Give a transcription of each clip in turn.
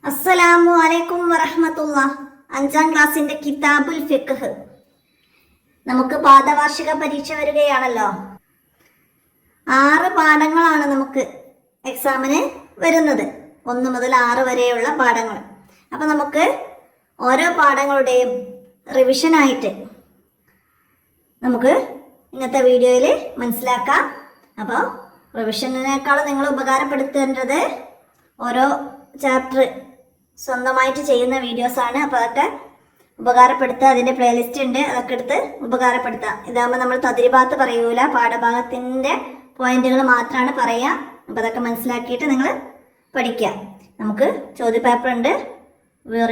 അസ്സലാമു അലൈക്കും വറഹ്മത്തുള്ളാഹ്. 5ാം ക്ലാസ്സിന്റെ കിതാബുൽ ഫിഖ്ഹ്. നമുക്ക് പാദവാർഷിക പരീക്ഷ വരികയാണല്ലോ. 6 പാഠങ്ങളാണ് നമുക്ക് എക്സാമിന് വരുന്നത്, 1 മുതൽ 6 വരെയുള്ള പാഠങ്ങൾ. അപ്പൊ നമുക്ക് ഓരോ പാഠങ്ങളുടെയും റിവിഷനായിട്ട് നമുക്ക് ഇന്നത്തെ വീഡിയോയിൽ മനസ്സിലാക്കാം. അപ്പോൾ റിവിഷനേക്കാളും നിങ്ങൾ ഉപകാരപ്പെടുത്തേണ്ടത് ഓരോ ചാപ്റ്റർ സ്വന്തമായിട്ട് ചെയ്യുന്ന വീഡിയോസാണ്. അപ്പോൾ അതൊക്കെ ഉപകാരപ്പെടുത്തുക. അതിൻ്റെ പ്ലേലിസ്റ്റ് ഉണ്ട്, അതൊക്കെ എടുത്ത് ഉപകാരപ്പെടുത്തുക. ഇതാകുമ്പോൾ നമ്മൾ തദ്രിബാത്ത് പറയൂല, പാഠഭാഗത്തിൻ്റെ പോയിന്റുകൾ മാത്രമാണ് പറയുക. അപ്പോൾ അതൊക്കെ മനസ്സിലാക്കിയിട്ട് നിങ്ങൾ പഠിക്കുക. നമുക്ക് ചോദ്യപേപ്പർ ഉണ്ട്,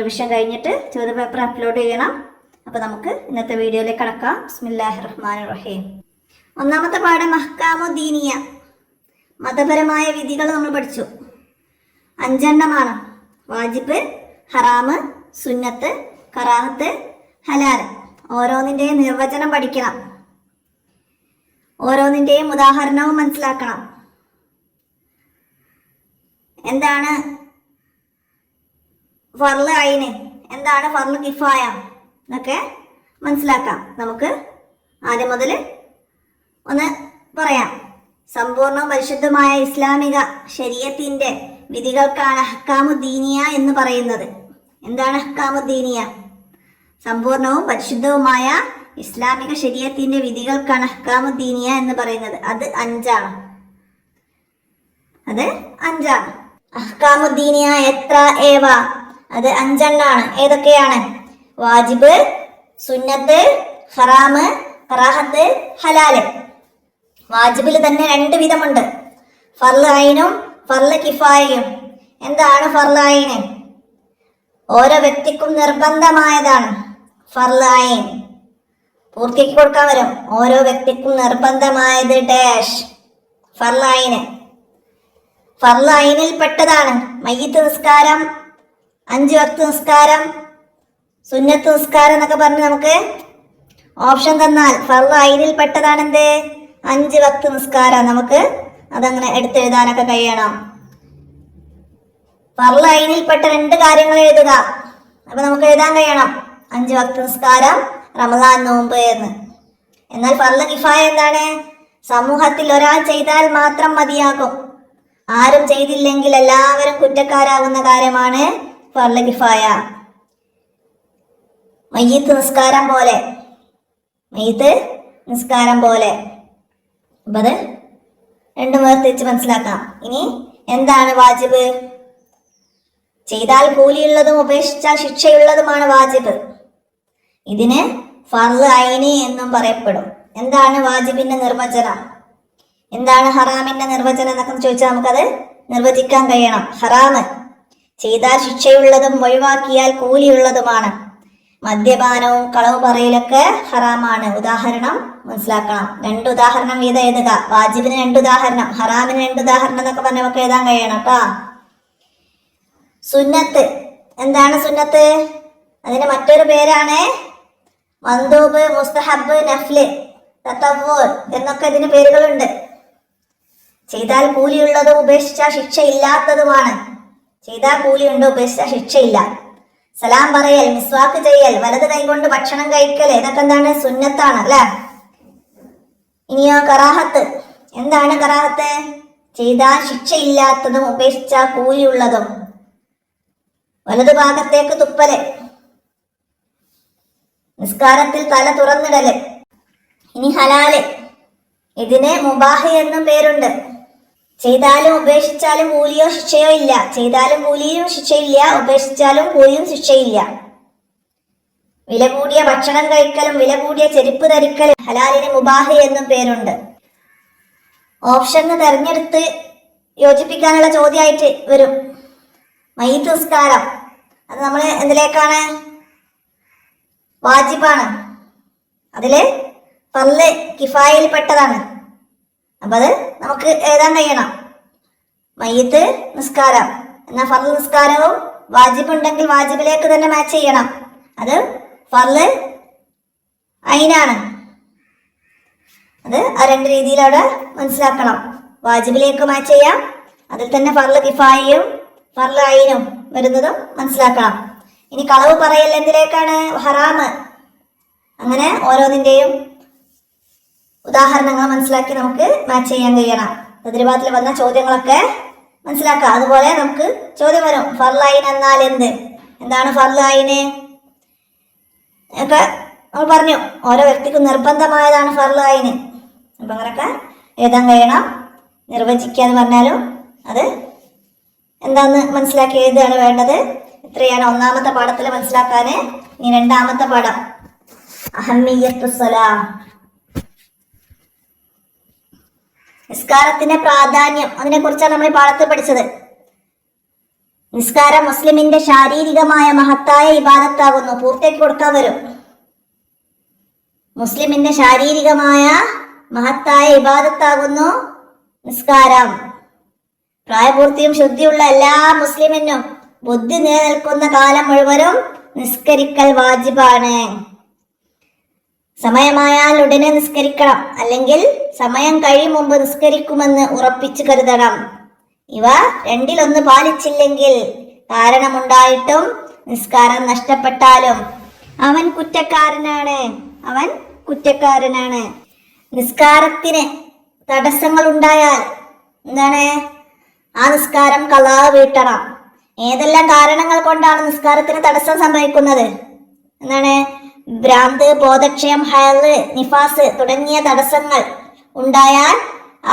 റിവിഷൻ കഴിഞ്ഞിട്ട് ചോദ്യപേപ്പർ അപ്ലോഡ് ചെയ്യണം. അപ്പോൾ നമുക്ക് ഇന്നത്തെ വീഡിയോയിലേക്ക് കടക്കാം. ബിസ്മില്ലാഹിർ റഹ്മാനിർ റഹീം. 1ാമത്തെ പാഠം അഹ്കാമുദ്ദീനിയ, മതപരമായ വിധികൾ നമ്മൾ പഠിച്ചു. 5 എണ്ണമാണ്: വാജിബ്, ഹറാമ്, സുന്നത്ത്, കറാഹത്ത്, ഹലാൽ. ഓരോന്നിൻ്റെയും നിർവചനം പഠിക്കണം, ഓരോന്നിൻ്റെയും ഉദാഹരണവും മനസ്സിലാക്കണം. എന്താണ് ഫർള് ഐന്, എന്താണ് ഫർള് കിഫായ എന്നൊക്കെ മനസ്സിലാക്കാം. നമുക്ക് ആദ്യം മുതൽ ഒന്ന് പറയാം. സമ്പൂർണ്ണ പരിശുദ്ധമായ ഇസ്ലാമിക ശരീഅത്തിന്റെ വിധികൾക്കാണ് അഹ്കാമുദ്ദീനിയ എന്ന് പറയുന്നത്. എന്താണ് അഹ്കാമുദ്ദീനിയ? സമ്പൂർണവും പരിശുദ്ധവുമായ ഇസ്ലാമിക ശരീഅത്തിന്റെ വിധികൾക്കാണ് അഹ്കാമുദ്ദീനിയ എന്ന് പറയുന്നത്. അത് 5 ആണ്. അഹ്കാമുദ്ദീനിയ എത്ര ഏവ? അത് 5 എണ്ണാണ്. ഏതൊക്കെയാണ്? വാജിബ്, സുന്നത്ത്, ഹറാമ്, കറാഹത്ത്, ഹലാല്. വാജിബിൽ തന്നെ 2 വിധമുണ്ട്: ഫർള് ഐനും ഫർള് കിഫായയും. എന്താണ് ഫർള് ഐന്? ഓരോ വ്യക്തിക്കും നിർബന്ധമായതാണ് ഫർള് ഐൻ. പൂർത്തിയാക്കി കൊടുക്കാൻ വരും. ഓരോ വ്യക്തിക്കും നിർബന്ധമായത് ഡാഷ് ഫർള് ഐന്. ഫർള് ഐനിൽ പെട്ടതാണ് മയ്യിത്ത് നിസ്കാരം, 5 വക്ത് നിസ്കാരം, സുന്നത്ത് നിസ്കാരം എന്നൊക്കെ പറഞ്ഞ് നമുക്ക് ഓപ്ഷൻ തന്നാൽ ഫർള് ഐനിൽ പെട്ടതാണ് എന്ത്? 5 വക്ത് നിസ്കാരം. നമുക്ക് അതങ്ങനെ എടുത്തെഴുതാനൊക്കെ കഴിയണം. ഫർള് ഐനിൽപ്പെട്ട 2 കാര്യങ്ങൾ എഴുതുക. അപ്പൊ നമുക്ക് എഴുതാൻ കഴിയണം 5 വക്ത് നിസ്കാരം, റമദാൻ നോമ്പ് എന്ന്. എന്നാൽ ഫർള് കിഫായ എന്താണ്? സമൂഹത്തിൽ ഒരാൾ ചെയ്താൽ മാത്രം മതിയാകും, ആരും ചെയ്തില്ലെങ്കിൽ എല്ലാവരും കുറ്റക്കാരാകുന്ന കാര്യമാണ് ഫർള് കിഫായ. മയ്യിത്ത് നിസ്കാരം പോലെ, മയ്യിത്ത് നിസ്കാരം പോലെ. അപ്പൊ അത് 2 വേർതിരിച്ച് മനസ്സിലാക്കാം. ഇനി എന്താണ് വാജിബ്? ചെയ്താൽ കൂലിയുള്ളതും ഉപേക്ഷിച്ചാൽ ശിക്ഷയുള്ളതുമാണ് വാജിബ്. ഇതിന് ഫർള് ഐനി എന്നും പറയപ്പെടും. എന്താണ് വാജിബിന്റെ നിർവചനം? എന്താണ് ഹറാമിന്റെ നിർവചനം എന്നൊക്കെ ചോദിച്ചാൽ നമുക്കത് നിർവചിക്കാൻ കഴിയണം. ഹറാമ് ചെയ്താൽ ശിക്ഷയുള്ളതും ഒഴിവാക്കിയാൽ കൂലിയുള്ളതുമാണ്. മദ്യപാനവും കളവ് പറയലൊക്കെ ഹറാമാണ്. ഉദാഹരണം മനസ്സിലാക്കണം. 2 ഉദാഹരണം വീതം എഴുതുക. വാജിബിന് 2 ഉദാഹരണം, ഹറാമിന് 2 ഉദാഹരണം എന്നൊക്കെ പറഞ്ഞ് നമുക്ക് എഴുതാൻ കഴിയണം കേട്ടോ. സുന്നത്ത്. എന്താണ് സുന്നത്ത്? അതിന് മറ്റൊരു പേരാണ് മന്ദൂബ്, മുസ്തഹബ്, നഫ്ല്, തതവ്വുഅ് എന്നൊക്കെ ഇതിന് പേരുകളുണ്ട്. ചെയ്താൽ കൂലിയുള്ളതും ഉപേക്ഷിച്ചാൽ ശിക്ഷ ഇല്ലാത്തതുമാണ്. ചെയ്താൽ കൂലിയുണ്ട്, ഉപേക്ഷിച്ചാൽ ശിക്ഷയില്ല. സലാം പറയൽ, മിസ്വാക്ക് ചെയ്യൽ, വലത് കൈകൊണ്ട് ഭക്ഷണം കഴിക്കൽ, ഇതൊക്കെ എന്താണ്? സുന്നത്താണ് അല്ലെ. ഇനിയോ കറാഹത്ത്. എന്താണ് കറാഹത്ത്? ചെയ്താൽ ശിക്ഷയില്ലാത്തതും ഉപേക്ഷിച്ചാൽ കൂലിയുള്ളതും. വലതു ഭാഗത്തേക്ക് തുപ്പല്, നിസ്കാരത്തിൽ തല തുറന്നിടല്. ഇനി ഹലാല്. ഇതിന് മുബാഹ് എന്നും പേരുണ്ട്. ചെയ്താലും ഉപേക്ഷിച്ചാലും കൂലിയോ ശിക്ഷയോ ഇല്ല. ചെയ്താലും കൂലിയും ശിക്ഷയില്ല, ഉപേക്ഷിച്ചാലും കൂലിയും ശിക്ഷയില്ല. വില കൂടിയ ഭക്ഷണം കഴിക്കലും വില കൂടിയ ചെരുപ്പ് ധരിക്കലും ഹലാലിന് മുബാഹ് എന്നും പേരുണ്ട്. ഓപ്ഷൻ തെരഞ്ഞെടുത്ത് യോജിപ്പിക്കാനുള്ള ചോദ്യമായിട്ട് വരും. മയ്യിത്ത് നിസ്കാരം, അത് നമ്മൾ എന്തിലേക്കാണ്? വാജിബാണ്. അതില് ഫർള് കിഫായയിൽ പെട്ടതാണ്. അപ്പൊ അത് നമുക്ക് എഴുതാൻ കഴിയണം. മയ്യിത്ത് നിസ്കാരം. എന്നാൽ ഫർള് നിസ്കാരവും വാജിബ് ഉണ്ടെങ്കിൽ വാജിബിലേക്ക് തന്നെ മാച്ച് ചെയ്യണം. അത് ഫർള് ഐനാണ്. അത് ആ 2 രീതിയിൽ അവിടെ മനസ്സിലാക്കണം. വാജിബിലേക്ക് മാച്ച് ചെയ്യാം, അതിൽ തന്നെ ഫർള് കിഫായയും ഫർള് ഐനും വരുന്നതും മനസ്സിലാക്കണം. ഇനി കളവ് പറയൽ എന്തിലേക്കാണ്? ഹറാമ്. അങ്ങനെ ഓരോന്നിന്റെയും ഉദാഹരണങ്ങൾ മനസ്സിലാക്കി നമുക്ക് മാച്ച് ചെയ്യാൻ കഴിയണം. തദ്രിബാത്തിൽ വന്ന ചോദ്യങ്ങളൊക്കെ മനസ്സിലാക്കാം. അതുപോലെ നമുക്ക് ചോദ്യം വരും, ഫർള് ഐൻ എന്നാൽ എന്ത്? എന്താണ് ഫർള് ഐന് ഒക്കെ നമ്മൾ പറഞ്ഞു. ഓരോ വ്യക്തിക്കും നിർബന്ധമായതാണ് ഫർള് ഐന്. അപ്പൊ അങ്ങനൊക്കെ എഴുതാൻ കഴിയണം. നിർവചിക്കുക എന്ന് പറഞ്ഞാലും അത് എന്താന്ന് മനസ്സിലാക്കി എഴുതുകയാണ് വേണ്ടത്. ഇത്രയാണ് ഒന്നാമത്തെ പാഠത്തിൽ മനസ്സിലാക്കാന്. ഇനി രണ്ടാമത്തെ പാഠം അഹമ്മിയത്തു സ്വലാം, നിസ്കാരത്തിന്റെ പ്രാധാന്യം. അതിനെ കുറിച്ചാണ് നമ്മൾ ഈ പാഠത്തിൽ പഠിച്ചത്. നിസ്കാരം മുസ്ലിമിന്റെ ശാരീരികമായ മഹത്തായ ഇബാദത്താകുന്നു. പൂർത്തിയാക്കി കൊടുക്കാൻ വരും. മുസ്ലിമിന്റെ ശാരീരികമായ മഹത്തായ ഇബാദത്താകുന്നു നിസ്കാരം. പ്രായപൂർത്തിയും ശുദ്ധിയുള്ള എല്ലാ മുസ്ലിമിനും ബുദ്ധി നിലനിൽക്കുന്ന കാലം മുഴുവനും നിസ്കരിക്കൽ വാജിബാണ്. സമയമായാൽ ഉടനെ നിസ്കരിക്കണം, അല്ലെങ്കിൽ സമയം കഴിയും മുമ്പ് നിസ്കരിക്കുമെന്ന് ഉറപ്പിച്ചു കരുതണം. ഇവ രണ്ടിലൊന്ന് പാലിച്ചില്ലെങ്കിൽ കാരണമുണ്ടായിട്ടും നിസ്കാരം നഷ്ടപ്പെട്ടാലും അവൻ കുറ്റക്കാരനാണ്. നിസ്കാരത്തിന് തടസ്സങ്ങൾ ഉണ്ടായാൽ എന്താണ്? ആ നിസ്കാരം ഖളാ വീട്ടണം. ഏതെല്ലാം കാരണങ്ങൾ കൊണ്ടാണ് നിസ്കാരത്തിന് തടസ്സം സംഭവിക്കുന്നത്? എന്താണ്? ഭ്രാന്ത്, ബോധക്ഷയം, ഹൈള്, നിഫാസ് തുടങ്ങിയ തടസ്സങ്ങൾ ഉണ്ടായാൽ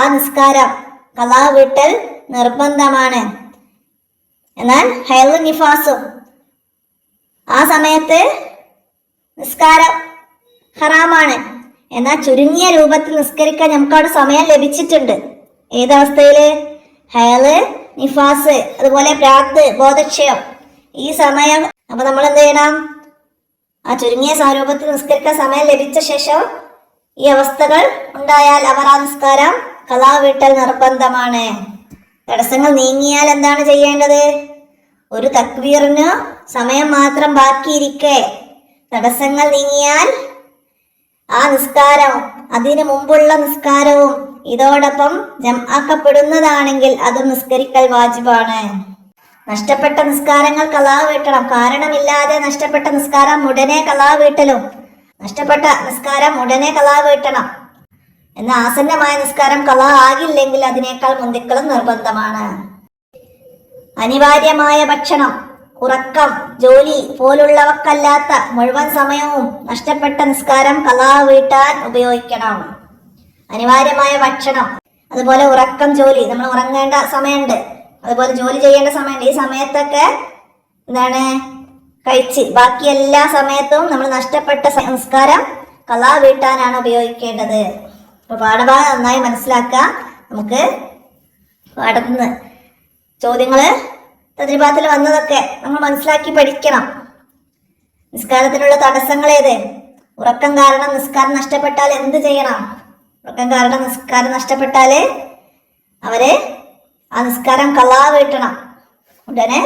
ആ നിസ്കാരം ഖളാ വീട്ടൽ നിർബന്ധമാണ്. എന്നാൽ ഹൈള്, നിഫാസും ആ സമയത്ത് നിസ്കാരം ഹറാമാണ്. എന്നാൽ ചുരുങ്ങിയ രൂപത്തിൽ നിസ്കരിക്കാൻ നമുക്കവിടെ സമയം ലഭിച്ചിട്ടുണ്ട്. ഏതവസ്ഥയില്? ഹൈള്, നിഫാസ്, അതുപോലെ ഭ്രാന്ത്, ബോധക്ഷയം, ഈ സമയം. അപ്പൊ നമ്മൾ എന്ത് ചെയ്യണം? ആ ചുരുങ്ങിയ സ്വരൂപത്തിൽ നിസ്കരിക്കാൻ സമയം ലഭിച്ച ശേഷം ഈ അവസ്ഥകൾ ഉണ്ടായാൽ അവർ ആ നിസ്കാരം ഖളാ വീട്ടൽ നിർബന്ധമാണ്. തടസ്സങ്ങൾ നീങ്ങിയാൽ എന്താണ് ചെയ്യേണ്ടത്? ഒരു തക്ബീറിന് സമയം മാത്രം ബാക്കിയിരിക്കെ തടസ്സങ്ങൾ നീങ്ങിയാൽ ആ നിസ്കാരവും അതിനു മുമ്പുള്ള നിസ്കാരവും ഇതോടൊപ്പം ജംആക്കപ്പെടുന്നതാണെങ്കിൽ അതും നിസ്കരിക്കൽ വാജിബാണ്. നഷ്ടപ്പെട്ട നിസ്കാരങ്ങൾ ഖളാ വീട്ടണം. കാരണമില്ലാതെ നഷ്ടപ്പെട്ട നിസ്കാരം ഉടനെ ഖളാ വീട്ടലും. നഷ്ടപ്പെട്ട നിസ്കാരം ഉടനെ ഖളാ വീട്ടണം. എന്നാൽ ആസന്നമായ നിസ്കാരം ഖളാ ആകില്ലെങ്കിൽ അതിനേക്കാൾ മുന്തിക്കലും നിർബന്ധമാണ്. അനിവാര്യമായ ഭക്ഷണം, ഉറക്കം, ജോലി പോലുള്ളവക്കല്ലാത്ത മുഴുവൻ സമയവും നഷ്ടപ്പെട്ട നിസ്കാരം ഖളാ വീട്ടാൻ ഉപയോഗിക്കണം. അനിവാര്യമായ ഭക്ഷണം, അതുപോലെ ഉറക്കം, ജോലി, നമ്മൾ ഉറങ്ങേണ്ട സമയമുണ്ട്, അതുപോലെ ജോലി ചെയ്യേണ്ട സമയമുണ്ട്. ഈ സമയത്തൊക്കെ എന്താണ്? കഴിച്ച് ബാക്കി എല്ലാ സമയത്തും നമ്മൾ നഷ്ടപ്പെട്ട നിസ്കാരം ഖളാ വീട്ടാനാണ് ഉപയോഗിക്കേണ്ടത്. അപ്പൊ പാഠഭാഗം നന്നായി മനസ്സിലാക്കുക. നമുക്ക് പാഠത്തുനിന്ന് ചോദ്യങ്ങള് തദ്രിബാത്തിൽ വന്നതൊക്കെ നമ്മൾ മനസ്സിലാക്കി പഠിക്കണം. നിസ്കാരത്തിനുള്ള തടസ്സങ്ങൾ ഏത്? ഉറക്കം കാരണം നിസ്കാരം നഷ്ടപ്പെട്ടാൽ എന്ത് ചെയ്യണം? ഉറക്കം കാരണം നിസ്കാരം നഷ്ടപ്പെട്ടാല് അവര് ആ നിസ്കാരം ഖളാ വീട്ടണം. ഉടനെ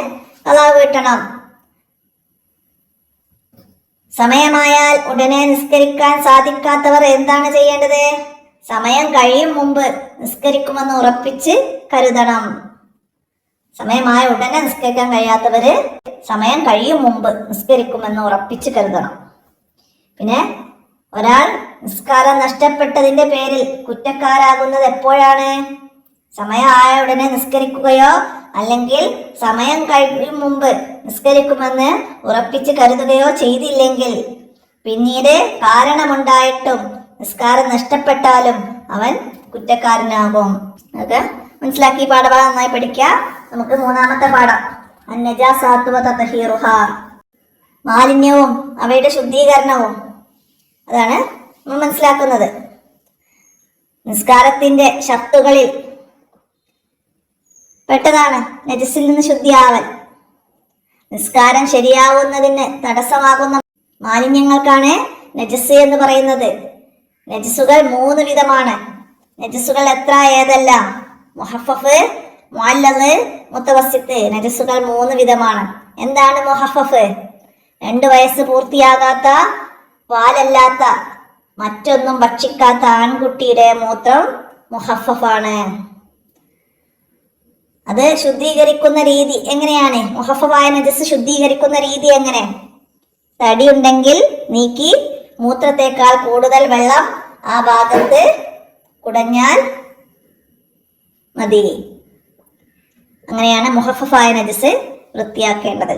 ഖളാ വീട്ടണം. സമയമായാൽ ഉടനെ നിസ്കരിക്കാൻ സാധിക്കാത്തവർ എന്താണ് ചെയ്യേണ്ടത്? സമയം കഴിയും മുമ്പ് നിസ്കരിക്കുമെന്ന് ഉറപ്പിച്ച് കരുതണം. സമയമായ ഉടനെ നിസ്കരിക്കാൻ കഴിയാത്തവര് സമയം കഴിയും മുമ്പ് നിസ്കരിക്കുമെന്ന് ഉറപ്പിച്ച് കരുതണം. പിന്നെ ഒരാൾ നിസ്കാരം നഷ്ടപ്പെട്ടതിന്റെ പേരിൽ കുറ്റക്കാരാകുന്നത് എപ്പോഴാണ്? സമയമായ ഉടനെ നിസ്കരിക്കുകയോ അല്ലെങ്കിൽ സമയം കഴിയും മുമ്പ് നിസ്കരിക്കുമെന്ന് ഉറപ്പിച്ച് കരുതുകയോ ചെയ്തില്ലെങ്കിൽ, പിന്നീട് കാരണമുണ്ടായിട്ടും നിസ്കാരം നഷ്ടപ്പെട്ടാലും അവൻ കുറ്റക്കാരനാകും. അതൊക്കെ മനസ്സിലാക്കി പാഠഭാഗം നന്നായി പഠിക്കുക. നമുക്ക് മൂന്നാമത്തെ പാഠം അന്നജാസാത്തു വ തത്ഹീറുഹാ, മാലിന്യവും അവയുടെ ശുദ്ധീകരണവും. അതാണ് നമ്മൾ മനസ്സിലാക്കുന്നത്. നിസ്കാരത്തിന്റെ ഷർത്തുകളിൽ പെട്ടതാണ് നജസിൽ നിന്ന് ശുദ്ധിയാവൽ. നിസ്കാരം ശരിയാവുന്നതിന് തടസ്സമാകുന്ന മാലിന്യങ്ങൾക്കാണ് നജസ് എന്ന് പറയുന്നത്. നജസുകൾ 3 വിധമാണ്. നജസുകൾ ഏതെല്ലാം? മുഹഫഫ്, മുഅല്ലല്, മുത്തവസ്സിത്ത്. നജസുകൾ 3 വിധമാണ്. എന്താണ് മുഹഫഫ്? 2 വയസ്സ് പൂർത്തിയാകാത്ത, പാലല്ലാത്ത, മറ്റൊന്നും ഭക്ഷിക്കാത്ത ആൺകുട്ടിയുടെ മൂത്രം മുഹഫഫാണ്. അത് ശുദ്ധീകരിക്കുന്ന രീതി എങ്ങനെയാണ്? മുഹഫഫായ നജസ് ശുദ്ധീകരിക്കുന്ന രീതി എങ്ങനെ? തടി ഉണ്ടെങ്കിൽ നീക്കി മൂത്രത്തേക്കാൾ കൂടുതൽ വെള്ളം ആ ഭാഗത്ത് കുടഞ്ഞാൽ മതി. അങ്ങനെയാണ് മുഹഫഫായ നജസ് വൃത്തിയാക്കേണ്ടത്.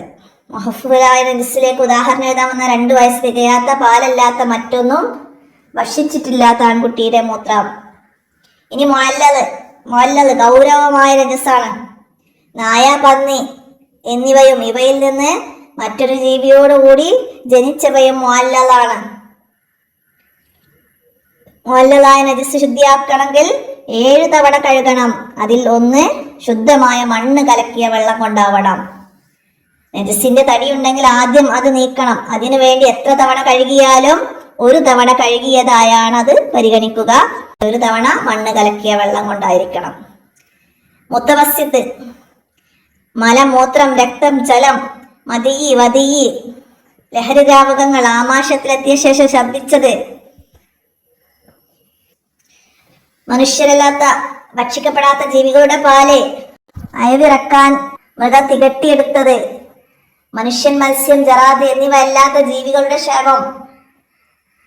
മുഹഫഫായ നജസിലേക്ക് ഉദാഹരണം എഴുതാമെന്ന 2 വയസ്സ് തികയാത്ത പാലല്ലാത്ത മറ്റൊന്നും ഭക്ഷിച്ചിട്ടില്ലാത്ത ആൺകുട്ടിയുടെ മൂത്രം. ഇനി മുഅല്ലൽ ഗൗരവമായ നജസാണ്. നായ, പന്നി എന്നിവയും ഇവയിൽ നിന്ന് മറ്റൊരു ജീവിയോടുകൂടി ജനിച്ചവയും മുഅല്ലലാണ്. മുഅല്ലലായ നജസ് ശുദ്ധിയാക്കണമെങ്കിൽ 7 തവണ കഴുകണം. അതിൽ 1 ശുദ്ധമായ മണ്ണ് കലക്കിയ വെള്ളം കൊണ്ടാവണം. നജസിന്റെ തടിയുണ്ടെങ്കിൽ ആദ്യം അത് നീക്കണം. അതിനു വേണ്ടി എത്ര തവണ കഴുകിയാലും 1 തവണ കഴുകിയതായാണ് അത് പരിഗണിക്കുക. 1 തവണ മണ്ണ് കലക്കിയ വെള്ളം കൊണ്ടായിരിക്കണം. മുത്തവസ്സിത്ത് മലമൂത്രം, രക്തം, ജലം, മദിയി, വദിയി, ലഹരിദ്രാവകങ്ങൾ ആമാശയത്തിലെത്തിയ ശേഷം ഛർദ്ദിച്ചത്, മനുഷ്യരല്ലാത്ത ഭക്ഷിക്കപ്പെടാത്ത ജീവികളുടെ പാല്, അയവിറക്കാൻ മൃഗം തികട്ടിയെടുത്തത്, മനുഷ്യൻ, മത്സ്യം, ജറാദ് എന്നിവ അല്ലാത്ത ജീവികളുടെ ശവം,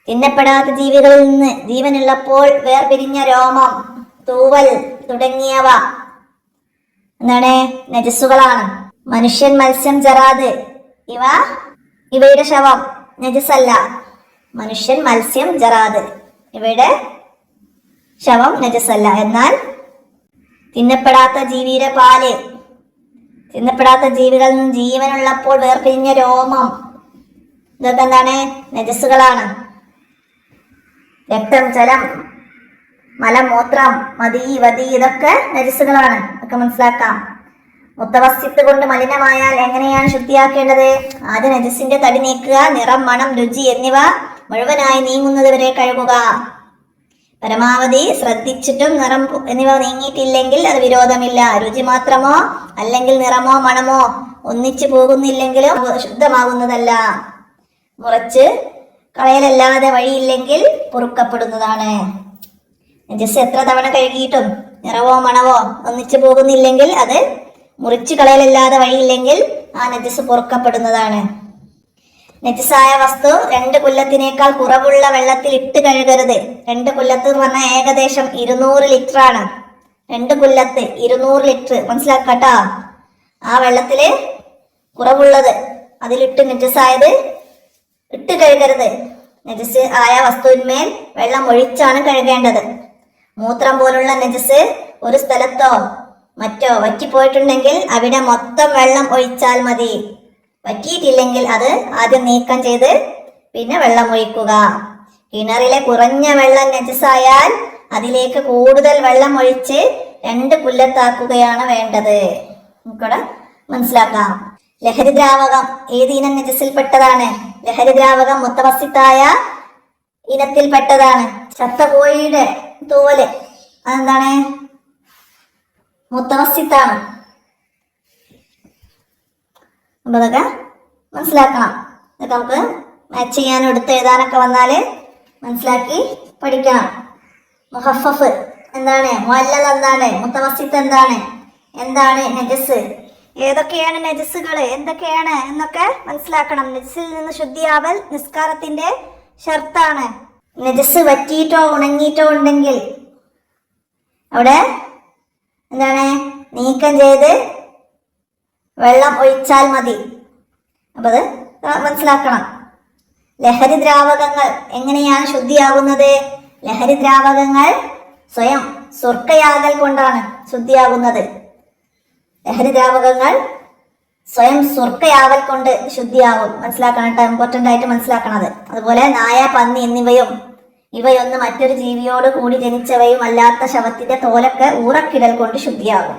തിന്നപ്പെടാത്ത ജീവികളിൽ നിന്ന് ജീവനുള്ളപ്പോൾ വേർപിരിഞ്ഞ രോമം, തൂവൽ തുടങ്ങിയവ എന്താണ്? നജസ്സുകളാണ്. മനുഷ്യൻ, മത്സ്യം, ജറാദ് ഇവയുടെ ശവം നജസല്ല. മനുഷ്യൻ, മത്സ്യം, ജറാദ് ഇവയുടെ ശവം നജസല്ല. എന്നാൽ തിന്നപ്പെടാത്ത ജീവിയുടെ പാല്, തിന്നപ്പെടാത്ത ജീവികളിൽ നിന്ന് ജീവനുള്ളപ്പോൾ വേർപിരിഞ്ഞ രോമം, ഇതൊക്കെ എന്താണ്? നജസ്സുകളാണ്. രക്തം, ജലം, മലമൂത്രം, മദിയി, വദി ഇതൊക്കെ നജസ്സുകളാണ്. ഒക്കെ മനസ്സിലാക്കാം. മുത്തവസ്സിത്ത് കൊണ്ട് മലിനമായാൽ എങ്ങനെയാണ് ശുദ്ധിയാക്കേണ്ടത്? ആദ്യം നജസിന്റെ തടി നീക്കുക. നിറം, മണം, രുചി എന്നിവ മുഴുവനായി നീങ്ങുന്നത് വരെ കഴുകുക. പരമാവധി ശ്രദ്ധിച്ചിട്ടും നിറം എന്നിവ നീങ്ങിയിട്ടില്ലെങ്കിൽ അത് വിരോധമില്ല. രുചി മാത്രമോ അല്ലെങ്കിൽ നിറമോ മണമോ ഒന്നിച്ചു പോകുന്നില്ലെങ്കിലും ശുദ്ധമാകുന്നതല്ല. മുറിച്ച് കളയലല്ലാതെ വഴിയില്ലെങ്കിൽ പൊറുക്കപ്പെടുന്നതാണ്. നജസ് എത്ര തവണ കഴുകിയിട്ടും നിറവോ മണവോ ഒന്നിച്ചു പോകുന്നില്ലെങ്കിൽ അത് മുറിച്ച് കളയലല്ലാതെ വഴിയില്ലെങ്കിൽ ആ നജസ് പൊറുക്കപ്പെടുന്നതാണ്. നജസായ വസ്തു 2 കുല്ലത്തിനേക്കാൾ കുറവുള്ള വെള്ളത്തിൽ ഇട്ട് കഴുകരുത്. 2 കുല്ലത്ത് എന്ന് പറഞ്ഞാൽ ഏകദേശം 200 ലിറ്റർ ആണ്. 2 കുല്ലത്ത് 200 ലിറ്റർ മനസ്സിലാക്കട്ടോ. ആ വെള്ളത്തില് കുറവുള്ളത് അതിലിട്ട് നജസായത് ഇട്ട് കഴുകരുത്. നജസ് ആയ വസ്തുവിന്മേൽ വെള്ളം ഒഴിച്ചാണ് കഴുകേണ്ടത്. മൂത്രം പോലുള്ള നജസ് ഒരു സ്ഥലത്തോ മറ്റോ വറ്റിപ്പോയിട്ടുണ്ടെങ്കിൽ അവിടെ മൊത്തം വെള്ളം ഒഴിച്ചാൽ മതി. വറ്റിയിട്ടില്ലെങ്കിൽ അത് ആദ്യം നീക്കം ചെയ്ത് പിന്നെ വെള്ളം ഒഴിക്കുക. കിണറിലെ കുറഞ്ഞ വെള്ളം നജസായാൽ അതിലേക്ക് കൂടുതൽ വെള്ളം ഒഴിച്ച് 2 കുല്ലത്താക്കുകയാണ് വേണ്ടത്. നമുക്കിവിടെ മനസ്സിലാക്കാം. ലഹരിദ്രാവകം ഏത് ഇനം നജസിൽപ്പെട്ടതാണ്? ലഹരിദ്രാവകം മുത്തവസ്സിത്തായ ഇനത്തിൽപ്പെട്ടതാണ്. ചത്ത കോഴിയുടെ തൂവല് അതെന്താണ്? മുത്തവസ്സിത്താണ്. അപ്പൊ അതൊക്കെ മനസ്സിലാക്കണം. ഇതൊക്കെ നമുക്ക് മാച്ച് ചെയ്യാനും എടുത്ത് എഴുതാനൊക്കെ വന്നാല് മനസ്സിലാക്കി പഠിക്കണം. മുഹഫഫ് എന്താണ്? മുഅല്ലൽ എന്താണ്? മുത്തവസ്സിത്ത് എന്താണ്? എന്താണ് നജസ്? ഏതൊക്കെയാണ് നജസ്സുകൾ, എന്തൊക്കെയാണ് എന്നൊക്കെ മനസ്സിലാക്കണം. നജസിൽ നിന്ന് ശുദ്ധിയാവൽ നിസ്കാരത്തിന്റെ ഷർത്താണ്. നജസ് വറ്റിയിട്ടോ ഉണങ്ങിയിട്ടോ ഉണ്ടെങ്കിൽ അവിടെ എന്താണ്? നീക്കം ചെയ്ത് വെള്ളം ഒഴിച്ചാൽ മതി. അപ്പൊ അത് മനസ്സിലാക്കണം. ലഹരി ദ്രാവകങ്ങൾ എങ്ങനെയാണ് ശുദ്ധിയാകുന്നത്? ലഹരി ദ്രാവകങ്ങൾ സ്വയം സുർക്കയാകൽ കൊണ്ടാണ് ശുദ്ധിയാകുന്നത്. ലഹരി ദ്രാവകങ്ങൾ സ്വയം സുർക്കയാവൽ കൊണ്ട് ശുദ്ധിയാവും. മനസ്സിലാക്കണം കേട്ടോ, ഇമ്പോർട്ടൻ്റ് ആയിട്ട് മനസ്സിലാക്കണത്. അതുപോലെ നായ, പന്നി ഇവയൊന്ന് മറ്റൊരു ജീവിയോട് കൂടി ജനിച്ചവയും അല്ലാത്ത ശവത്തിന്റെ തോലൊക്കെ ഊറക്കിടൽ കൊണ്ട് ശുദ്ധിയാകും.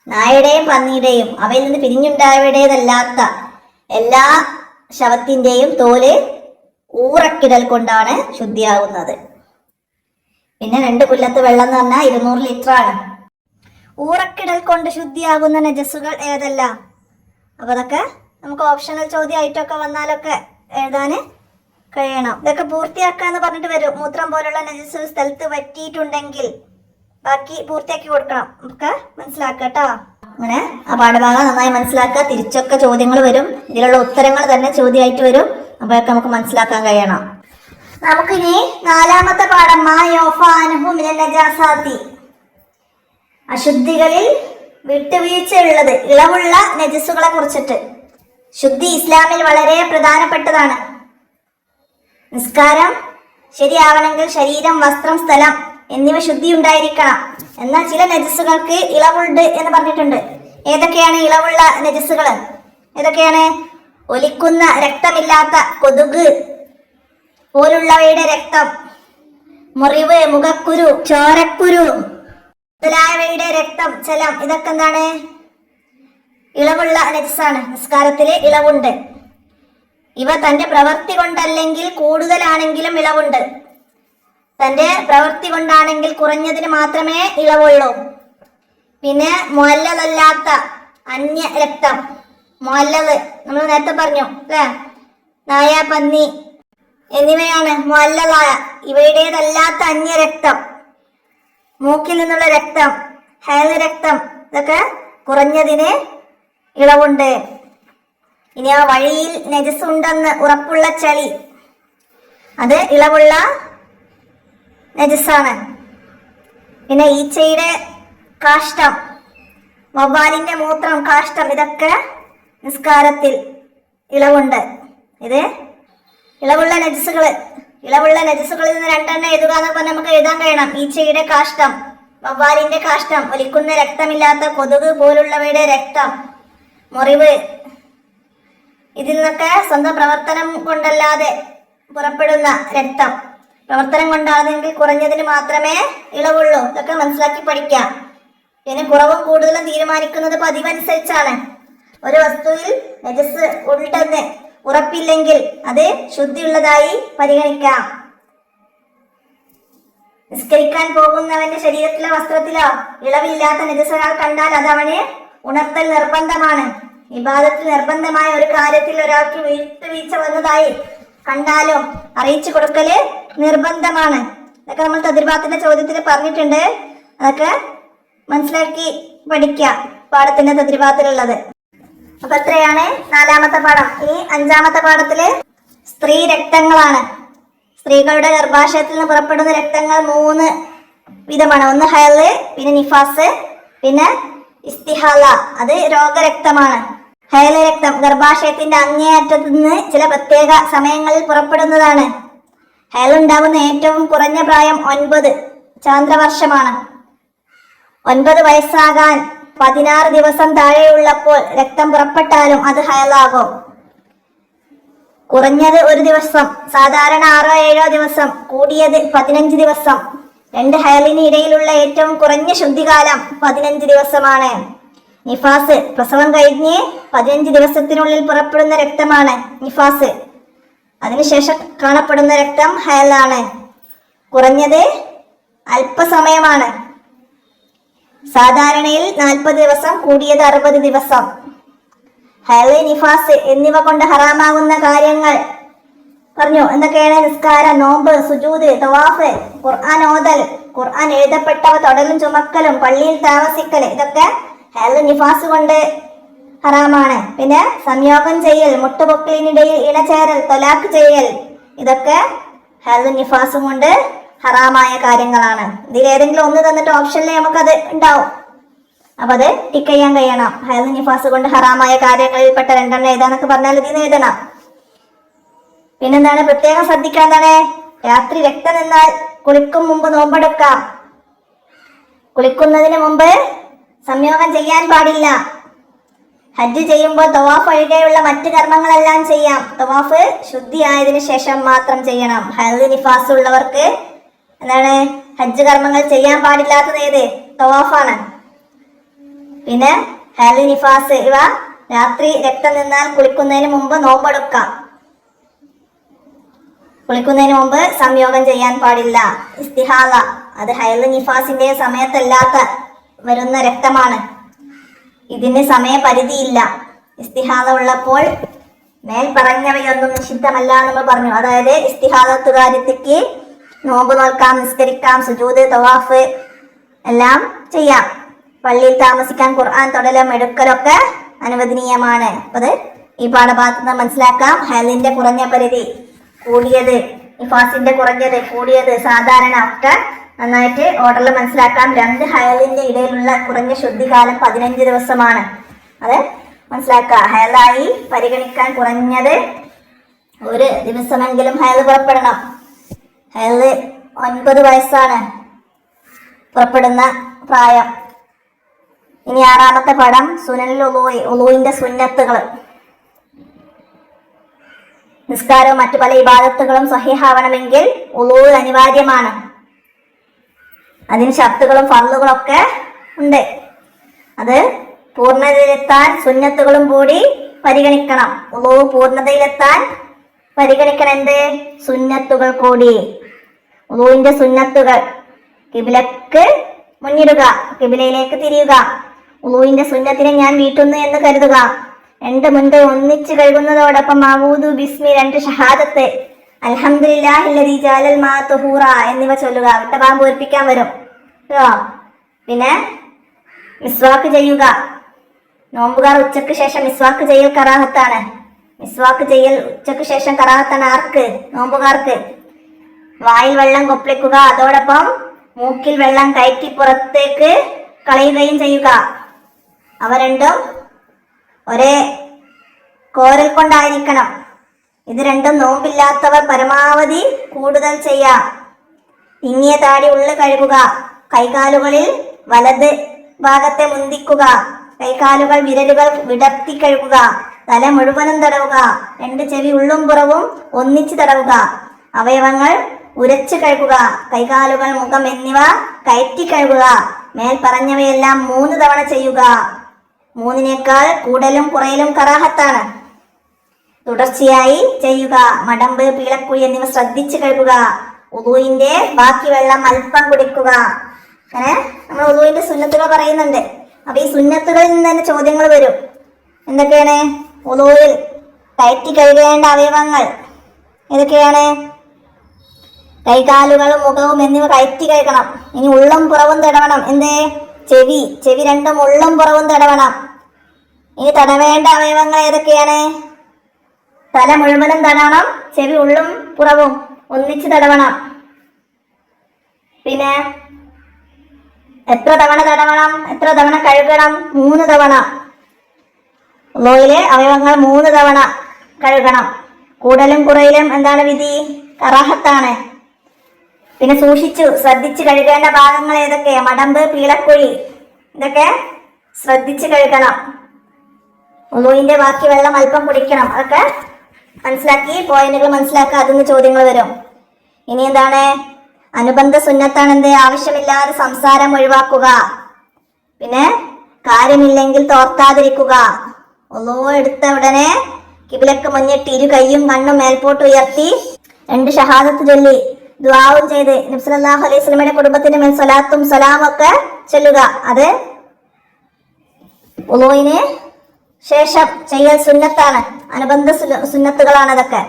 നായയുടെയും പന്നിയുടെയും അവയിൽ നിന്ന് പിരിഞ്ഞുണ്ടായവയുടേതല്ലാത്ത എല്ലാ ശവത്തിന്റെയും തോല് ഊറക്കിടൽ കൊണ്ടാണ് ശുദ്ധിയാകുന്നത്. പിന്നെ 2 കുല്ലത്ത് വെള്ളം എന്ന് പറഞ്ഞാൽ 200 ലിറ്റർ ആണ്. ഊറക്കിടൽ കൊണ്ട് ശുദ്ധിയാകുന്ന നജസ്സുകൾ ഏതെല്ലാം? അപ്പൊ അതൊക്കെ നമുക്ക് ഓപ്ഷണൽ ചോദ്യമായിട്ടൊക്കെ വന്നാലൊക്കെ എഴുതാന് കഴിയണം. ഇതൊക്കെ പൂർത്തിയാക്കാന്ന് പറഞ്ഞിട്ട് വരും. മൂത്രം പോലുള്ള നജസ് സ്ഥലത്ത് വറ്റിയിട്ടുണ്ടെങ്കിൽ ബാക്കി പൂർത്തിയാക്കി കൊടുക്കണം. നമുക്ക് മനസ്സിലാക്കാം കേട്ടോ. അങ്ങനെ ആ പാഠഭാഗം നന്നായി മനസ്സിലാക്കുക. തിരിച്ചൊക്കെ ചോദ്യങ്ങൾ വരും, ഇതിലുള്ള ഉത്തരങ്ങൾ തന്നെ ചോദ്യമായിട്ട് വരും. അപ്പോഴൊക്കെ നമുക്ക് മനസ്സിലാക്കാൻ കഴിയണം. നമുക്കിനി 4ാമത്തെ പാഠം അശുദ്ധികളിൽ വിട്ടുവീഴ്ചയുള്ളത്, ഇളവുള്ള നജസുകളെ കുറിച്ചിട്ട്. ശുദ്ധി ഇസ്ലാമിൽ വളരെ പ്രധാനപ്പെട്ടതാണ്. നിസ്കാരം ശരിയാവണമെങ്കിൽ ശരീരം, വസ്ത്രം, സ്ഥലം എന്നിവ ശുദ്ധി ഉണ്ടായിരിക്കണം. എന്നാൽ ചില നജസുകൾക്ക് ഇളവുണ്ട് എന്ന് പറഞ്ഞിട്ടുണ്ട്. ഏതൊക്കെയാണ് ഇളവുള്ള നജസുകൾ? ഏതൊക്കെയാണ്? ഒലിക്കുന്ന രക്തമില്ലാത്ത കൊതുക് പോലുള്ളവയുടെ രക്തം, മുറിവ്, മുഖക്കുരു, ചോരക്കുരു മുതലായവയുടെ രക്തം, ജലം, ഇതൊക്കെ എന്താണ്? ഇളവുള്ള നജസാണ്. നിസ്കാരത്തില് ഇളവുണ്ട്. ഇവ തന്റെ പ്രവൃത്തി കൊണ്ടല്ലെങ്കിൽ കൂടുതലാണെങ്കിലും ഇളവുണ്ട്. തന്റെ പ്രവൃത്തി കൊണ്ടാണെങ്കിൽ കുറഞ്ഞതിന് മാത്രമേ ഇളവുള്ളൂ. പിന്നെ മുഅല്ലലല്ലാത്ത അന്യ രക്തം, മുഅല്ലല് നമ്മൾ നേരത്തെ പറഞ്ഞു അല്ലേ? നായ, പന്നി എന്നിവയാണ് മുഅല്ലലായ. ഇവയുടേതല്ലാത്ത അന്യ രക്തം, മൂക്കിൽ നിന്നുള്ള രക്തം, ഹൈദ് രക്തം, ഇതൊക്കെ കുറഞ്ഞതിന് ഇളവുണ്ട്. ഇനി ആ വഴിയിൽ നജസ് ഉണ്ടെന്ന് ഉറപ്പുള്ള ചളി, അത് ഇളവുള്ള നജസാണ്. പിന്നെ ഈച്ചയുടെ കാഷ്ടം, വവ്വാലിന്റെ മൂത്രം, കാഷ്ടം, ഇതൊക്കെ നിസ്കാരത്തിൽ ഇളവുണ്ട്. ഇത് ഇളവുള്ള നജസുകള്. ഇളവുള്ള നജസുകളിൽ നിന്ന് 2 എഴുതുക എന്ന് പറഞ്ഞാൽ നമുക്ക് എഴുതാൻ കഴിയണം. ഈച്ചയുടെ കാഷ്ടം, വവ്വാലിന്റെ കാഷ്ടം, ഒലിക്കുന്ന രക്തമില്ലാത്ത കൊതുക് പോലുള്ളവയുടെ രക്തം, മുറിവ്, ഇതിൽ നിന്നൊക്കെ സ്വന്തം പ്രവർത്തനം കൊണ്ടല്ലാതെ പുറപ്പെടുന്ന രക്തം, പ്രവർത്തനം കൊണ്ടാണെങ്കിൽ കുറഞ്ഞതിന് മാത്രമേ ഇളവുള്ളൂ. ഇതൊക്കെ മനസ്സിലാക്കി പഠിക്കാം. പിന്നെ കുറവും കൂടുതലും തീരുമാനിക്കുന്നത് പതിവനുസരിച്ചാണ്. ഒരു വസ്തുവിൽ നജസ് ഉണ്ടെന്ന് ഉറപ്പില്ലെങ്കിൽ അത് ശുദ്ധിയുള്ളതായി പരിഗണിക്കാം. നിസ്കരിക്കാൻ പോകുന്നവന്റെ ശരീരത്തിലോ വസ്ത്രത്തിലോ ഇളവില്ലാത്ത നജസുകൾ കണ്ടാൽ അത് അവന് ഉണർത്തൽ നിർബന്ധമാണ്. ഇബാദത്തിൽ നിർബന്ധമായ ഒരു കാര്യത്തിൽ ഒരാൾക്ക് വീഴ്ച വന്നതായി കണ്ടാലും അറിയിച്ചു കൊടുക്കല് നിർബന്ധമാണ്. ഇതൊക്കെ നമ്മൾ തദ്രിബാത്തിന്റെ ചോദ്യത്തിൽ പറഞ്ഞിട്ടുണ്ട്. അതൊക്കെ മനസ്സിലാക്കി പഠിക്കാം, പാഠത്തിന്റെ തദ്രിബാത്തിലുള്ളത്. അപ്പൊ എത്രയാണ് 4ാമത്തെ പാഠം. ഇനി 5ാമത്തെ പാഠത്തില് സ്ത്രീ രക്തങ്ങളാണ്. സ്ത്രീകളുടെ ഗർഭാശയത്തിൽ നിന്ന് പുറപ്പെടുന്ന രക്തങ്ങൾ 3 വിധമാണ്. ഒന്ന് ഹൈള്, പിന്നെ നിഫാസ്, പിന്നെ ഇസ്തിഹാല, അത് രോഗരക്തമാണ്. ഹൈള് രക്തം ഗർഭാശയത്തിന്റെ അങ്ങേയറ്റത്ത് നിന്ന് ചില പ്രത്യേക സമയങ്ങളിൽ പുറപ്പെടുന്നതാണ്. ഹൈൾ ഉണ്ടാകുന്ന ഏറ്റവും കുറഞ്ഞ പ്രായം 9 ചാന്ദ്രവർഷമാണ്. 9 വയസ്സാകാൻ 16 ദിവസം താഴെയുള്ളപ്പോൾ രക്തം പുറപ്പെട്ടാലും അത് ഹൈളാകും. കുറഞ്ഞത് 1 ദിവസം, സാധാരണ 6-7 ദിവസം, കൂടിയത് 15 ദിവസം. 2 ഹൈളിന് ഇടയിലുള്ള ഏറ്റവും കുറഞ്ഞ ശുദ്ധികാലം 15 ദിവസമാണ്. നിഫാസ് പ്രസവം കഴിഞ്ഞ് 15 ദിവസത്തിനുള്ളിൽ പുറപ്പെടുന്ന രക്തമാണ് നിഫാസ്. അതിനുശേഷം കാണപ്പെടുന്ന രക്തം ഹൈളാണ്. കുറഞ്ഞത് അല്പസമയമാണ്. സാധാരണയിൽ 40 ദിവസം, കൂടിയത് 60 ദിവസം. ഹൈള്, നിഫാസ് എന്നിവ കൊണ്ട് ഹറാമാകുന്ന കാര്യങ്ങൾ പറഞ്ഞു. എന്തൊക്കെയാണ്? നിസ്കാരം, നോമ്പ്, സുജൂദ്, തവാഫ്, ഖുർആൻ ഓതൽ, ഖുർആൻ എഴുതപ്പെട്ടവ തൊടലും ചുമക്കലും, പള്ളിയിൽ താമസിക്കൽ, ഇതൊക്കെ ഹൈള്, നിഫാസ് കൊണ്ട് ഹറാമാണ്. പിന്നെ സംയോഗം ചെയ്യൽ, മുട്ടുപൊക്കലിനിടയിൽ ഇണചേരൽ, തൊലാക്ക് ചെയ്യൽ, ഇതൊക്കെ ഹൈള്, നിഫാസും കൊണ്ട് ഹറാമായ കാര്യങ്ങളാണ്. ഇതിലേതെങ്കിലും ഒന്ന് തന്നിട്ട് ഓപ്ഷനിൽ നമുക്കത് ഉണ്ടാവും. അപ്പൊ അത് ടിക്ക് ചെയ്യാൻ കഴിയണം. ഹൈള്, നിഫാസ് കൊണ്ട് ഹറാമായ കാര്യങ്ങളിൽപ്പെട്ട 2 ഏതാന്നൊക്കെ പറഞ്ഞാൽ ഇതിന് എഴുതണം. പിന്നെന്താണ് പ്രത്യേകം ശ്രദ്ധിക്കാൻ? എന്താണ്? രാത്രി രക്തം നിന്നാൽ കുളിക്കും മുമ്പ് നോമ്പെടുക്കാം. കുളിക്കുന്നതിന് മുമ്പ് സംയോഗം ചെയ്യാൻ പാടില്ല. ഹജ്ജ് ചെയ്യുമ്പോൾ തവാഫ് ഒഴികെയുള്ള മറ്റ് കർമ്മങ്ങളെല്ലാം ചെയ്യാം. തവാഫ് ശുദ്ധിയായതിനു ശേഷം മാത്രം ചെയ്യണം. ഹൈള്, നിഫാസ് ഉള്ളവർക്ക് എന്താണ് ഹജ്ജ് കർമ്മങ്ങൾ ചെയ്യാൻ പാടില്ലാത്തത്? ഏത്? തവാഫാണ്. പിന്നെ ഹൈള്, നിഫാസ് ഇവ രാത്രി രക്തം നിന്നാൽ കുളിക്കുന്നതിന് മുമ്പ് നോമ്പെടുക്കാം. കുളിക്കുന്നതിന് മുമ്പ് സംയോഗം ചെയ്യാൻ പാടില്ല. ഇസ്തിഹാല, അത് ഹൈള്, നിഫാസിന്റെ സമയത്തല്ലാത്ത വരുന്ന രക്തമാണ്. ഇതിന് സമയപരിധിയില്ല. ഇസ്തിഹാല ഉള്ളപ്പോൾ മേൽ പറഞ്ഞവയൊന്നും നിഷിദ്ധമല്ല എന്ന് പറഞ്ഞു. അതായത് ഇസ്തിഹാലത്തുകാര്യത്തിക്ക് നോമ്പ് നോൽക്കാം, നിസ്കരിക്കാം, സുജൂദ്, തവാഫ് എല്ലാം ചെയ്യാം. പള്ളിയിൽ താമസിക്കാൻ ഖുർആൻ തൊടലും എടുക്കലൊക്കെ അനുവദനീയമാണ്. അത് ഈ പാഠഭാഗത്ത് നിന്ന് മനസ്സിലാക്കാം. ഹൈലിന്റെ കുറഞ്ഞ പരിധി, കൂടിയത്, നിഫാസിന്റെ കുറഞ്ഞത്, കൂടിയത്, സാധാരണ ഒക്കെ നന്നായിട്ട് ഓർഡറിൽ മനസ്സിലാക്കാം. 2 ഹൈലിന്റെ ഇടയിലുള്ള കുറഞ്ഞ ശുദ്ധികാലം 15 ദിവസമാണ്. അത് മനസ്സിലാക്കുക. ഹൈലായി പരിഗണിക്കാൻ കുറഞ്ഞത് 1 ദിവസമെങ്കിലും ഹൈൽ പുറപ്പെടണം. ഹൈൽ 9 വയസ്സാണ് പുറപ്പെടുന്ന പ്രായം. ഇനി 6ാമത്തെ പാഠം സുനനുൽ ഉളൂഇ, ഉളൂഇന്റെ സുന്നത്തുകൾ. നിസ്കാരവും മറ്റു പല ഇബാദത്തുകളും സഹിഹാവണമെങ്കിൽ ഉളൂ അനിവാര്യമാണ്. അതിന് ഷർത്തുകളും ഫർളുകളൊക്കെ ഉണ്ട്. അത് പൂർണ്ണതയിലെത്താൻ സുന്നത്തുകളും കൂടി പരിഗണിക്കണം. ഉളൂ പൂർണ്ണതയിലെത്താൻ പരിഗണിക്കണം എന്ത്? സുന്നത്തുകൾ കൂടി. ഉളൂവിന്റെ സുന്നത്തുകൾ: കിബിലക്ക് മുന്നിടുക, കിബിലയിലേക്ക് തിരിയുക, ഉളൂവിന്റെ സുന്നത്തിനെ ഞാൻ വീട്ടുന്നു എന്ന് കരുതുക, 2 മുൻകൈ ഒന്നിച്ച് കഴുകുന്നതോടൊപ്പം മഊദു ബിസ്മി 2 ഷഹാദത്ത്, അൽഹംദുലില്ലാഹില്ലദീ ജഅലൽ മാ തുഹൂറ എന്നിവ ചൊല്ലുക. വിട്ടഭാഗം പൂരിപ്പിക്കാൻ വരും കേട്ടോ. പിന്നെ മിസ്വാക്ക് ചെയ്യുക. നോമ്പുകാർ ഉച്ചക്ക് ശേഷം മിസ്വാക്ക് ചെയ്യൽ കറാഹത്താണ്. മിസ്വാക്ക് ചെയ്യൽ ഉച്ചക്ക് ശേഷം കറാഹത്താണ്. ആർക്ക്? നോമ്പുകാർക്ക്. വായിൽ വെള്ളം കൊപ്പിളിക്കുക, അതോടൊപ്പം മൂക്കിൽ വെള്ളം കയറ്റി പുറത്തേക്ക് കളയുകയും ചെയ്യുക. അവ രണ്ടും ഒരേ കോരൽ കൊണ്ടായിരിക്കണം. ഇത് രണ്ടും നോമ്പില്ലാത്തവർ പരമാവധി കൂടുതൽ ചെയ്യാം. തിങ്ങിയ താടി ഉള്ളു കഴുകുക, കൈകാലുകളിൽ വലത് ഭാഗത്തെ മുന്തിക്കുക, കൈകാലുകൾ വിരലുകൾ വിടർത്തി കഴുകുക, തല മുഴുവനും തടവുക, 2 ചെവി ഉള്ളും പുറവും ഒന്നിച്ച് തടവുക, അവയവങ്ങൾ ഉരച്ചു കഴുകുക, കൈകാലുകൾ മുഖം എന്നിവ കയറ്റി കഴുകുക. മേൽ പറഞ്ഞവയെല്ലാം 3 തവണ ചെയ്യുക. 3-നേക്കാൾ കൂടുതലും കുറയലും കറാഹത്താണ്. തുടർച്ചയായി ചെയ്യുക. മടമ്പ്, പീളക്കുഴി എന്നിവ ശ്രദ്ധിച്ച് കഴുകുക. ഉളൂഇന്റെ ബാക്കി വെള്ളം അല്പം കുടിക്കുക. അങ്ങനെ നമ്മൾ ഉളൂഇന്റെ സുന്നത്തുകൾ പറയുന്നുണ്ട്. അപ്പൊ ഈ സുന്നത്തുകളിൽ നിന്ന് തന്നെ ചോദ്യങ്ങൾ വരും. എന്തൊക്കെയാണ്? ഉളൂഇൽ കയറ്റി കഴുകേണ്ട അവയവങ്ങൾ ഏതൊക്കെയാണ്? കൈകാലുകളും മുഖവും എന്നിവ കയറ്റി കഴുകണം. ഇനി ഉള്ളും പുറവും തടവണം. എന്തേ? ചെവി രണ്ടും ഉള്ളും പുറവും തടവണം. ഇനി തടവേണ്ട അവയവങ്ങൾ ഏതൊക്കെയാണ്? തല മുഴുവനും തടവണം, ചെവി ഉള്ളും പുറവും ഒന്നിച്ച് തടവണം. പിന്നെ എത്ര തവണ തടവണം? എത്ര തവണ കഴുകണം? 3 തവണ. ഉളൂയിലെ അവയവങ്ങൾ 3 തവണ കഴുകണം. കൂടലും കുറയിലും എന്താണ് വിധി? കറാഹത്താണ്. പിന്നെ ശ്രദ്ധിച്ച് കഴുകേണ്ട ഭാഗങ്ങൾ ഏതൊക്കെ? മടമ്പ്, പീളക്കുഴി, ഇതൊക്കെ ശ്രദ്ധിച്ച് കഴുകണം. ഉളൂഇന്റെ ബാക്കി വെള്ളം അല്പം കുടിക്കണം. അതൊക്കെ മനസ്സിലാക്കി, പോയിന്റുകൾ മനസ്സിലാക്കുക. അതിന് ചോദ്യങ്ങൾ വരും. ഇനി എന്താണ്? അനുബന്ധ സുന്നത്താണ് എന്ത്? ആവശ്യമില്ലാതെ സംസാരം ഒഴിവാക്കുക. പിന്നെ കാര്യമില്ലെങ്കിൽ തോർത്താതിരിക്കുക. ഉളൂ എടുത്ത ഉടനെ കിബിലക്ക് മുന്നിട്ട് 2 കൈയും കണ്ണും മേൽപോട്ട് ഉയർത്തി 2 ഷഹാദത്ത് ചൊല്ലി ദുആവും ചെയ്ത് നബി സല്ലല്ലാഹു അലൈഹി വസല്ലമയുടെ കുടുംബത്തിന്റെ മേൽ സ്വലാത്തും സലാമും ഒക്കെ ചൊല്ലുക. അത് ഉളൂഇന് ശേഷം ചെയ്യൽ സുന്നത്താണ്. അനുബന്ധ സുന്നത്തുകളാണ് അതൊക്കെ.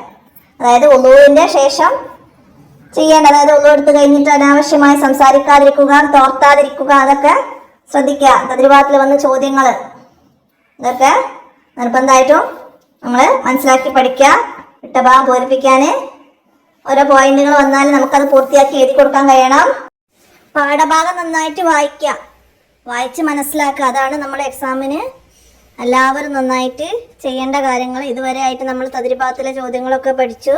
അതായത് ഉളൂഇന്റെ ശേഷം ചെയ്യേണ്ട, അതായത് ഉളൂ എടുത്ത് കഴിഞ്ഞിട്ട് അനാവശ്യമായി സംസാരിക്കാതിരിക്കുക, തോർത്താതിരിക്കുക, അതൊക്കെ ശ്രദ്ധിക്കുക. തദ്രിബാത്തിൽ വന്ന ചോദ്യങ്ങൾ ഇതൊക്കെ നിർബന്ധമായിട്ടും നമ്മൾ മനസ്സിലാക്കി പഠിക്കുക. വിട്ടഭാഗം പൂരിപ്പിക്കാൻ ഓരോ പോയിന്റുകൾ വന്നാൽ നമുക്കത് പൂർത്തിയാക്കി എഴുതി കൊടുക്കാൻ കഴിയണം. പാഠഭാഗം നന്നായിട്ട് വായിക്കുക, വായിച്ച് മനസ്സിലാക്കുക. അതാണ് നമ്മുടെ എക്സാമിന് എല്ലാവരും നന്നായിട്ട് ചെയ്യേണ്ട കാര്യങ്ങൾ. ഇതുവരെ ആയിട്ട് നമ്മൾ തദ്രിബാത്തിലെ ചോദ്യങ്ങളൊക്കെ പഠിച്ചു,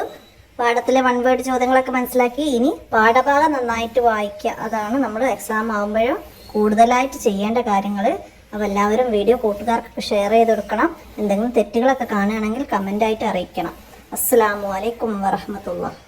പാഠത്തിലെ 1 വേർഡ് ചോദ്യങ്ങളൊക്കെ മനസ്സിലാക്കി. ഇനി പാഠഭാഗം നന്നായിട്ട് വായിക്കുക. അതാണ് നമ്മൾ എക്സാം ആകുമ്പോഴും കൂടുതലായിട്ട് ചെയ്യേണ്ട കാര്യങ്ങൾ. അപ്പോൾ എല്ലാവരും വീഡിയോ കൂട്ടുകാർക്കൊക്കെ ഷെയർ ചെയ്ത് കൊടുക്കണം. എന്തെങ്കിലും തെറ്റുകളൊക്കെ കാണുകയാണെങ്കിൽ കമൻ്റായിട്ട് അറിയിക്കണം. അസ്സലാമു അലൈക്കും വറഹ്മത്തുള്ളാഹി.